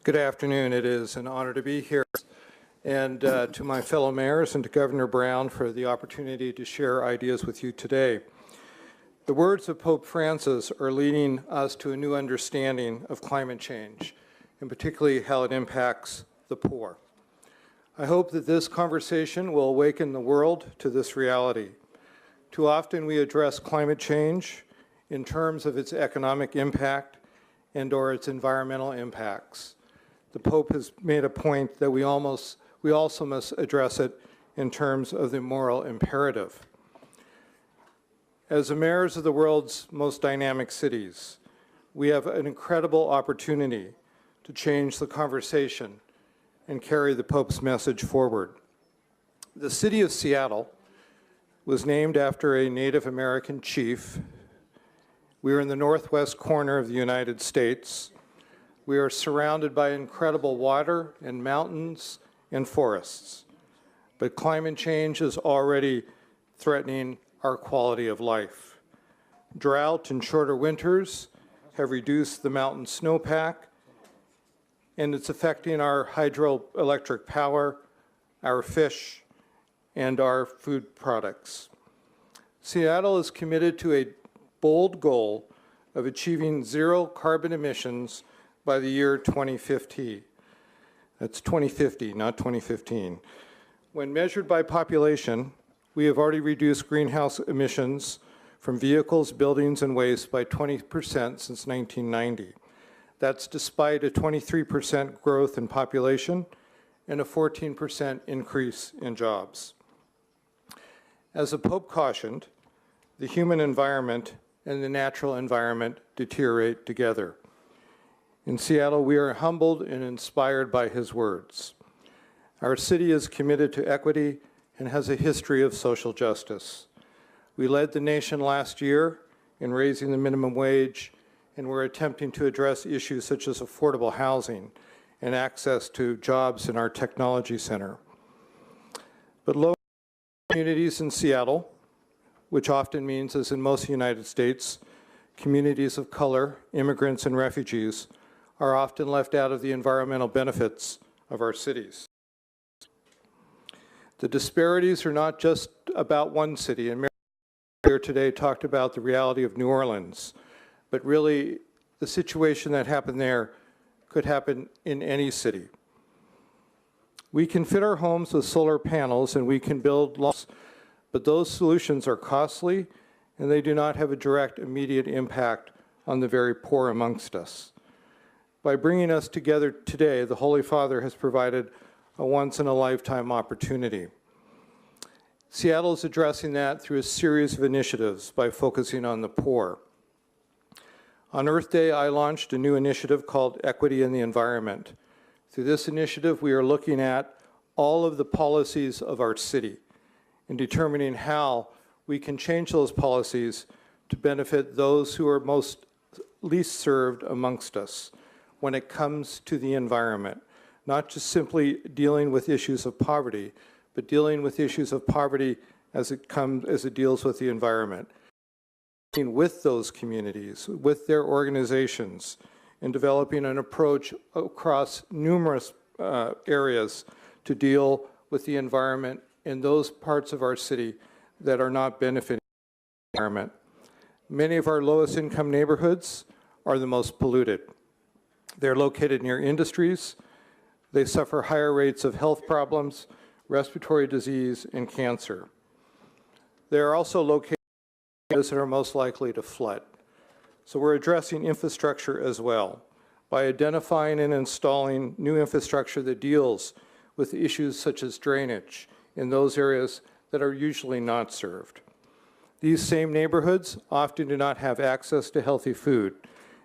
Good afternoon. It is an honor to be here, and to my fellow mayors and to Governor Brown for the opportunity to share ideas with you today. The words of Pope Francis are leading us to a new understanding of climate change, and particularly how it impacts the poor. I hope that this conversation will awaken the world to this reality. Too often we address climate change in terms of its economic impact and/or its environmental impacts. The Pope has made a point that we also must address it in terms of the moral imperative. As the mayors of the world's most dynamic cities, we have an incredible opportunity to change the conversation and carry the Pope's message forward. The city of Seattle was named after a Native American chief. We are in the northwest corner of the United States. We are surrounded by incredible water and mountains and forests. But climate change is already threatening our quality of life. Drought and shorter winters have reduced the mountain snowpack, and it's affecting our hydroelectric power, our fish, and our food products. Seattle is committed to a bold goal of achieving zero carbon emissions by the year 2050. That's 2050, not 2015. When measured by population, we have already reduced greenhouse emissions from vehicles, buildings, and waste by 20% since 1990. That's despite a 23% growth in population and a 14% increase in jobs. As the Pope cautioned, the human environment and the natural environment deteriorate together. In Seattle, we are humbled and inspired by his words. Our city is committed to equity and has a history of social justice. We led the nation last year in raising the minimum wage, and we're attempting to address issues such as affordable housing and access to jobs in our technology center. But low communities in Seattle, which often means, as in most United States, communities of color, immigrants, and refugees, are often left out of the environmental benefits of our cities. The disparities are not just about one city, and Mayor here today talked about the reality of New Orleans, but really the situation that happened there could happen in any city. We can fit our homes with solar panels and we can build lots, but those solutions are costly and they do not have a direct immediate impact on the very poor amongst us. By bringing us together today, the Holy Father has provided a once-in-a-lifetime opportunity. Seattle is addressing that through a series of initiatives by focusing on the poor. On Earth Day, I launched a new initiative called Equity in the Environment. Through this initiative, we are looking at all of the policies of our city and determining how we can change those policies to benefit those who are least served amongst us when it comes to the environment, not just simply dealing with issues of poverty, but dealing with issues of poverty as it deals with the environment. Working with those communities, with their organizations, and developing an approach across numerous areas to deal with the environment in those parts of our city that are not benefiting from the environment. Many of our lowest income neighborhoods are the most polluted. They're located near industries. They suffer higher rates of health problems, respiratory disease, and cancer. They are also located in areas that are most likely to flood. So we're addressing infrastructure as well by identifying and installing new infrastructure that deals with issues such as drainage in those areas that are usually not served. These same neighborhoods often do not have access to healthy food,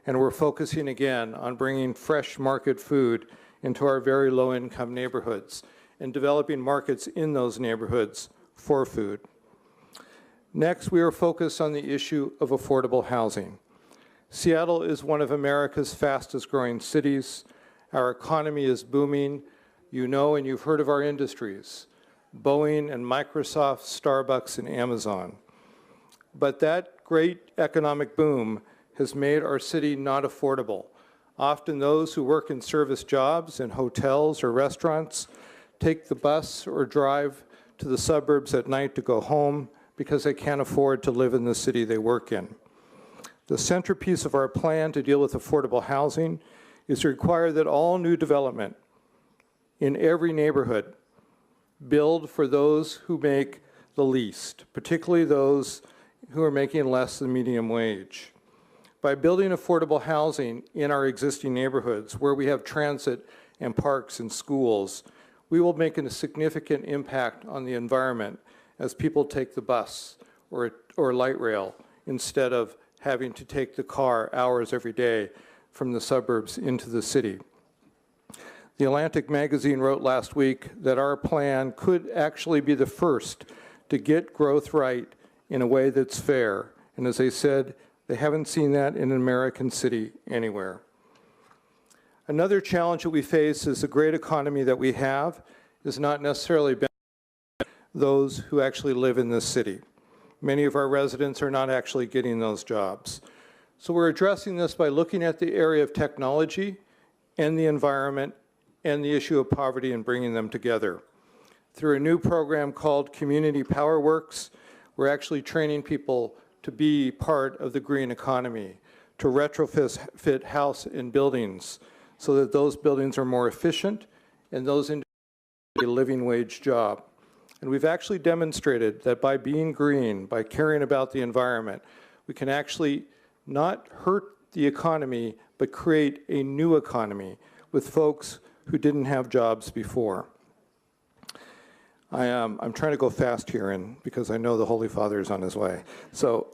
and we're focusing again on bringing fresh market food into our very low-income neighborhoods and developing markets in those neighborhoods for food. Next, we are focused on the issue of affordable housing. Seattle is one of America's fastest growing cities. Our economy is booming. You know and you've heard of our industries, Boeing and Microsoft, Starbucks, and Amazon. But that great economic boom has made our city not affordable. Often those who work in service jobs in hotels or restaurants take the bus or drive to the suburbs at night to go home because they can't afford to live in the city they work in. The centerpiece of our plan to deal with affordable housing is to require that all new development in every neighborhood build for those who make the least, particularly those who are making less than median wage. By building affordable housing in our existing neighborhoods where we have transit and parks and schools, we will make a significant impact on the environment as people take the bus or light rail instead of having to take the car hours every day from the suburbs into the city. The Atlantic magazine wrote last week that our plan could actually be the first to get growth right in a way that's fair. And as they said, they haven't seen that in an American city anywhere. Another challenge that we face is the great economy that we have is not necessarily those who actually live in this city. Many of our residents are not actually getting those jobs. So we're addressing this by looking at the area of technology and the environment and the issue of poverty and bringing them together. Through a new program called Community Power Works, we're actually training people to be part of the green economy, to retrofit house and buildings so that those buildings are more efficient and those individuals get a living wage job. And we've actually demonstrated that by being green, by caring about the environment, we can actually not hurt the economy, but create a new economy with folks who didn't have jobs before. I'm trying to go fast here, and because I know the Holy Father is on his way. So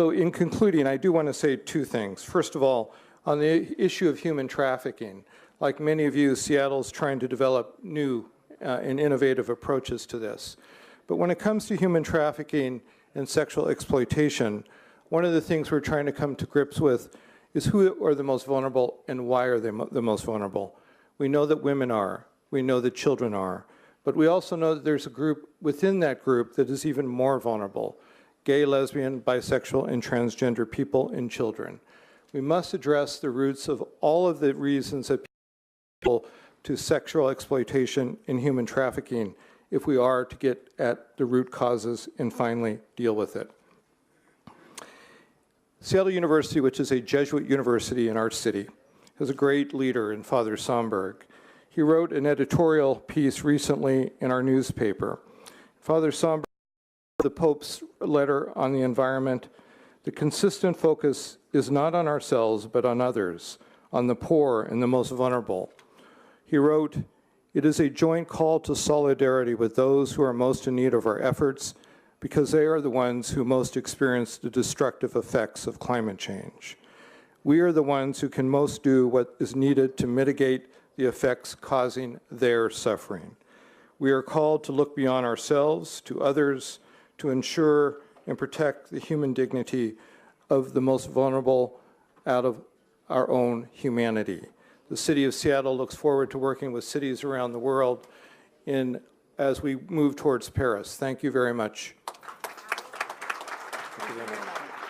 in concluding, I do want to say two things. First of all, on the issue of human trafficking, like many of you, Seattle's trying to develop new and innovative approaches to this. But when it comes to human trafficking and sexual exploitation, one of the things we're trying to come to grips with is who are the most vulnerable and why are they the most vulnerable. We know that women are. We know that children are. But we also know that there's a group within that group that is even more vulnerable: gay, lesbian, bisexual, and transgender people and children. We must address the roots of all of the reasons that people to sexual exploitation and human trafficking if we are to get at the root causes and finally deal with it. Seattle University, which is a Jesuit university in our city, has a great leader in Father Somberg. He wrote an editorial piece recently in our newspaper. Father Somberg, the Pope's letter on the environment, the consistent focus is not on ourselves, but on others, on the poor and the most vulnerable. He wrote, "It is a joint call to solidarity with those who are most in need of our efforts because they are the ones who most experience the destructive effects of climate change. We are the ones who can most do what is needed to mitigate the effects causing their suffering. We are called to look beyond ourselves to others to ensure and protect the human dignity of the most vulnerable out of our own humanity." The City of Seattle looks forward to working with cities around the world as we move towards Paris. Thank you very much. Thank you very much.